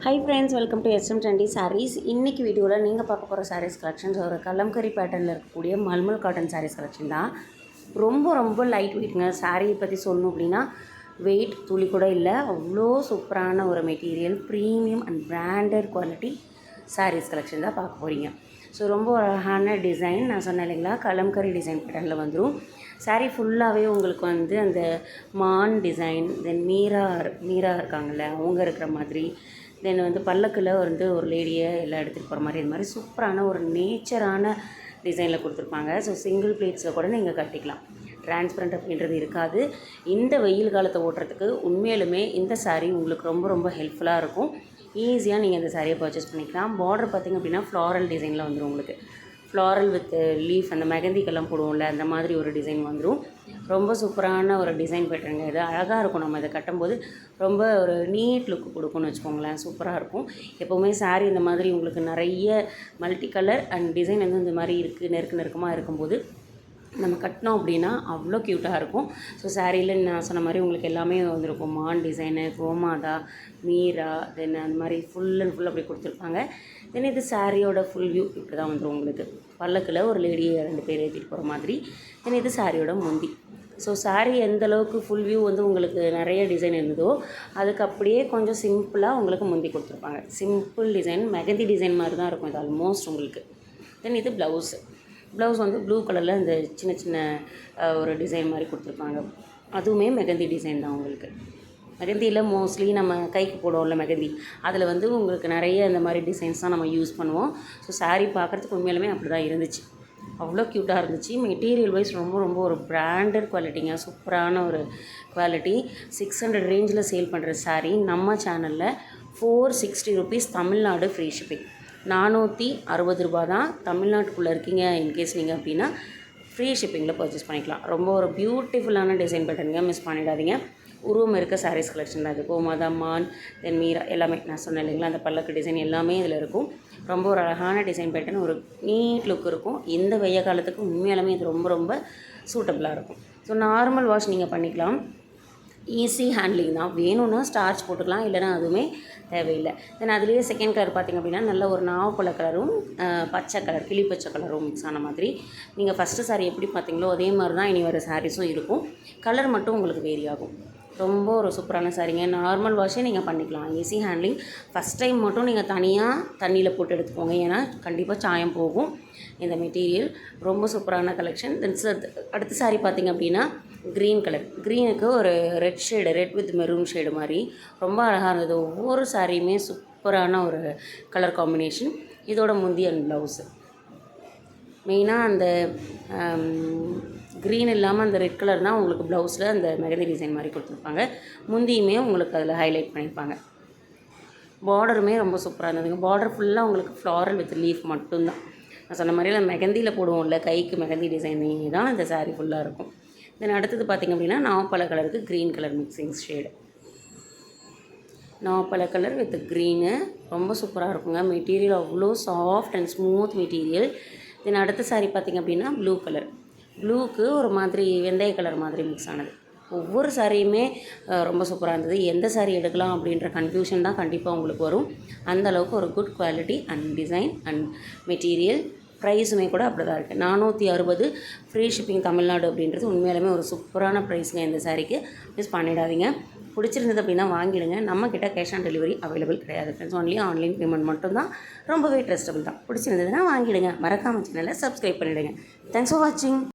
High friends, welcome to SM Trendy saris. இன்றைக்கி வீடியோவில் நீங்கள் பார்க்க போகிற சாரீஸ் கலெக்ஷன்ஸ் ஒரு கலம்கரி பேட்டர்னில் இருக்கக்கூடிய மல்மல் காட்டன் சாரீஸ் கலெக்ஷன் தான். ரொம்ப ரொம்ப லைட் வெயிட்டுங்க. சாரியை பற்றி சொல்லணும் அப்படின்னா வெயிட் துளி கூட இல்லை. அவ்வளோ சூப்பரான ஒரு material, premium and branded quality saris collection தான் பார்க்க போகிறீங்க. ஸோ ரொம்ப அழகான டிசைன், நான் சொன்னேன் இல்லைங்களா, கலம்கரி டிசைன் பேட்டர்னில் வந்துடும். சாரீ ஃபுல்லாகவே உங்களுக்கு வந்து அந்த மான் டிசைன், தென் மீரா இருக்காங்கள்ல அவங்க இருக்கிற மாதிரி, தென் வந்து பல்லக்கில் வந்து ஒரு லேடியை எல்லாம் எடுத்துகிட்டு போகிற மாதிரி, இது மாதிரி சூப்பரான ஒரு நேச்சரான டிசைனில் கொடுத்துருப்பாங்க. ஸோ சிங்கிள் பிளேட்ஸில் கூட நீங்கள் கட்டிக்கலாம். டிரான்ஸ்பரண்ட் அப்படின்றது இருக்காது. இந்த வெயில் காலத்தை ஓட்டுறதுக்கு உண்மையிலுமே இந்த சாரீ உங்களுக்கு ரொம்ப ரொம்ப ஹெல்ப்ஃபுல்லாக இருக்கும். ஈஸியாக நீங்கள் இந்த சாரியை பர்ச்சேஸ் பண்ணிக்கலாம். பார்டர் பார்த்திங்க அப்படின்னா ஃப்ளாரல் டிசைனில் வந்துடும். உங்களுக்கு ஃப்ளாரல் வித் லீஃப், அந்த மெகந்திக்கெல்லாம் போடுவோம்ல, அந்த மாதிரி ஒரு டிசைன் வந்துடும். ரொம்ப சூப்பரான ஒரு டிசைன் பேட்டருங்க. இது அழகாக இருக்கும். நம்ம இதை கட்டும்போது ரொம்ப ஒரு நீட் லுக் கொடுக்கும்னு வச்சுக்கோங்களேன். சூப்பராக இருக்கும். எப்போவுமே சாரீ இந்த மாதிரி உங்களுக்கு நிறைய மல்டி கலர் அண்ட் டிசைன் வந்து இந்த மாதிரி இருக்குது, நெருக்கமாக இருக்கும்போது நம்ம கட்டினோம் அப்படின்னா அவ்வளோ க்யூட்டாக இருக்கும். ஸோ சாரியில் நான் சொன்ன மாதிரி உங்களுக்கு எல்லாமே வந்திருக்கும். மான் டிசைனு, கோமாதா, மீரா, தென் அந்த மாதிரி ஃபுல் அண்ட் ஃபுல் அப்படி கொடுத்துருப்பாங்க. தென் இது சாரியோட ஃபுல் வியூ இப்படி தான் வந்துடும். உங்களுக்கு பல்லக்கில் ஒரு லேடியை 2 பேர் ஏற்றிட்டு போகிற மாதிரி. தென் இது சாரியோட முந்தி. ஸோ சாரீ எந்த அளவுக்கு ஃபுல் வியூ வந்து உங்களுக்கு நிறைய டிசைன் இருந்ததோ அதுக்கு அப்படியே கொஞ்சம் சிம்பிளாக உங்களுக்கு முந்தி கொடுத்துருப்பாங்க. சிம்பிள் டிசைன், மெகந்தி டிசைன் மாதிரி தான் இருக்கும் இது ஆல்மோஸ்ட் உங்களுக்கு. தென் இது ப்ளவுஸ் வந்து ப்ளூ கலரில் இந்த சின்ன சின்ன ஒரு டிசைன் மாதிரி கொடுத்துருப்பாங்க. அதுவுமே மெகந்தி டிசைன் தான் உங்களுக்கு. மெகந்தியில் மோஸ்ட்லி நம்ம கைக்கு போடுவோம்ல மெகந்தி, அதில் வந்து உங்களுக்கு நிறைய இந்த மாதிரி டிசைன்ஸ் தான் நம்ம யூஸ் பண்ணுவோம். ஸோ சாரீ பார்க்குறதுக்கு உண்மையிலுமே அப்படி தான் இருந்துச்சு. அவ்வளோ க்யூட்டாக இருந்துச்சு. மெட்டீரியல் வைஸ் ரொம்ப ரொம்ப ஒரு பிராண்டட் குவாலிட்டிங்க. சூப்பரான ஒரு குவாலிட்டி. 600 ரேஞ்சில் சேல் பண்ணுற சாரீ நம்ம சேனலில் 460 ருபீஸ், தமிழ்நாடு ஃப்ரீ ஷிப்பிங். 460 ரூபா தான். தமிழ்நாட்டுக்குள்ளே இருக்கீங்க இன்கேஸ் நீங்கள் அப்படின்னா ஃப்ரீ ஷிப்பிங்கில் பர்ச்சேஸ் பண்ணிக்கலாம். ரொம்ப ஒரு பியூட்டிஃபுல்லான டிசைன் பேட்டர்னுங்க, மிஸ் பண்ணிடாதீங்க. உருவம் இருக்க சாரீஸ் கலெக்ஷன் தான் இது. கோமாதா, மான், தென் மீரா எல்லாமே நான் சொன்னேன் இல்லைங்களா, அந்த பல்லக்கு டிசைன் எல்லாமே இதில் இருக்கும். ரொம்ப ஒரு அழகான டிசைன் பேட்டர்ன், ஒரு நீட் லுக் இருக்கும். இந்த வெய்ய காலத்துக்கு உண்மையாலுமே இது ரொம்ப ரொம்ப சூட்டபுளாக இருக்கும். ஸோ நார்மல் வாஷ் நீங்கள் பண்ணிக்கலாம். ஈஸி ஹேண்ட்லிங் தான். வேணும்னா ஸ்டார்ச் போட்டுக்கலாம், இல்லைனா அதுவுமே தேவையில்லை. தென் அதுலேயே செகண்ட் கலர் பார்த்திங்க அப்படின்னா நல்ல ஒரு நாவப்பழ கலரும் பச்சை கலர், கிளி பச்சை கலரும் மிக்ஸ் ஆன மாதிரி. நீங்கள் ஃபஸ்ட்டு சாரீ எப்படி பார்த்தீங்களோ அதே மாதிரி தான் இனி வர சாரீஸும் இருக்கும். கலர் மட்டும் உங்களுக்கு வேரி ஆகும். ரொம்ப ஒரு சூப்பரான சாரீங்க. நார்மல் வாஷே நீங்கள் பண்ணிக்கலாம். Easy handling. ஃபஸ்ட் டைம் மட்டும் நீங்கள் தனியாக தண்ணியில் போட்டு எடுத்துக்கோங்க, ஏன்னா கண்டிப்பாக சாயம் போகும் இந்த மெட்டீரியல். ரொம்ப சூப்பரான கலெக்ஷன். தென் அடுத்த சாரீ பார்த்திங்க அப்படின்னா க்ரீன் கலர். க்ரீனுக்கு ஒரு ரெட் வித் மெரூன் ஷேடு மாதிரி ரொம்ப அழகாக இருந்தது. ஒவ்வொரு சாரியுமே சூப்பரான ஒரு கலர் காம்பினேஷன். இதோட முந்தி அண்ட் ப்ளவுஸு மெயினாக அந்த க்ரீன் இல்லாமல் அந்த ரெட் கலர் தான் உங்களுக்கு ப்ளவுஸில் அந்த மெகந்தி டிசைன் மாதிரி கொடுத்துருப்பாங்க. முந்தியுமே உங்களுக்கு அதில் ஹைலைட் பண்ணியிருப்பாங்க. பார்டருமே ரொம்ப சூப்பராக இருந்ததுங்க. பார்டர் ஃபுல்லாக உங்களுக்கு ஃப்ளாரல் வித் லீஃப் மட்டும்தான். நான் சொன்ன மாதிரி இல்லை, மெகந்தியில் போடுவோம்ல கைக்கு மெகந்தி டிசைன் தான் இந்த சாரீ ஃபுல்லாக இருக்கும். தென் அடுத்தது பார்த்திங்க அப்படின்னா நாவப்பழ கலருக்கு க்ரீன் கலர் மிக்சிங் ஷேடு. நாவப்பழ கலர் வித் க்ரீனு ரொம்ப சூப்பராக இருக்குங்க. மெட்டீரியல் அவ்வளோ soft and smooth material. Then அடுத்த சாரீ பார்த்திங்க அப்படின்னா ப்ளூ கலர். ப்ளூக்கு ஒரு மாதிரி வெந்தய கலர் மாதிரி மிக்ஸ் ஆனது. ஒவ்வொரு சாரியுமே ரொம்ப சூப்பராக இருந்தது. எந்த சாரீ எடுக்கலாம் அப்படின்ற கன்ஃபியூஷன் தான் கண்டிப்பாக உங்களுக்கு வரும். அந்தளவுக்கு ஒரு good quality and design and material. ப்ரைஸுமே கூட அப்படி தான் இருக்குது. 460 ஃப்ரீ ஷிப்பிங் தமிழ்நாடு அப்படின்றது உண்மையிலுமே ஒரு சூப்பரான ப்ரைஸுங்க. இந்த சாரீக்கு மிஸ் பண்ணிடாதீங்க. பிடிச்சிருந்தது அப்படின்னா வாங்கிடுங்க. நம்மக்கிட்ட கேஷ் ஆன் டெலிவரி அவைலபிள் கிடையாது ஃப்ரெண்ட்ஸ். ஒன்லி ஆன்லைன் பேமெண்ட் மட்டும்தான். ரொம்பவே ட்ரஸ்டபுள் தான். பிடிச்சிருந்ததுன்னா வாங்கிடுங்க. மறக்காமல் சேனலை சப்ஸ்கிரைப் பண்ணிவிடுங்க. தேங்க்ஸ் ஃபார் வாட்சிங்.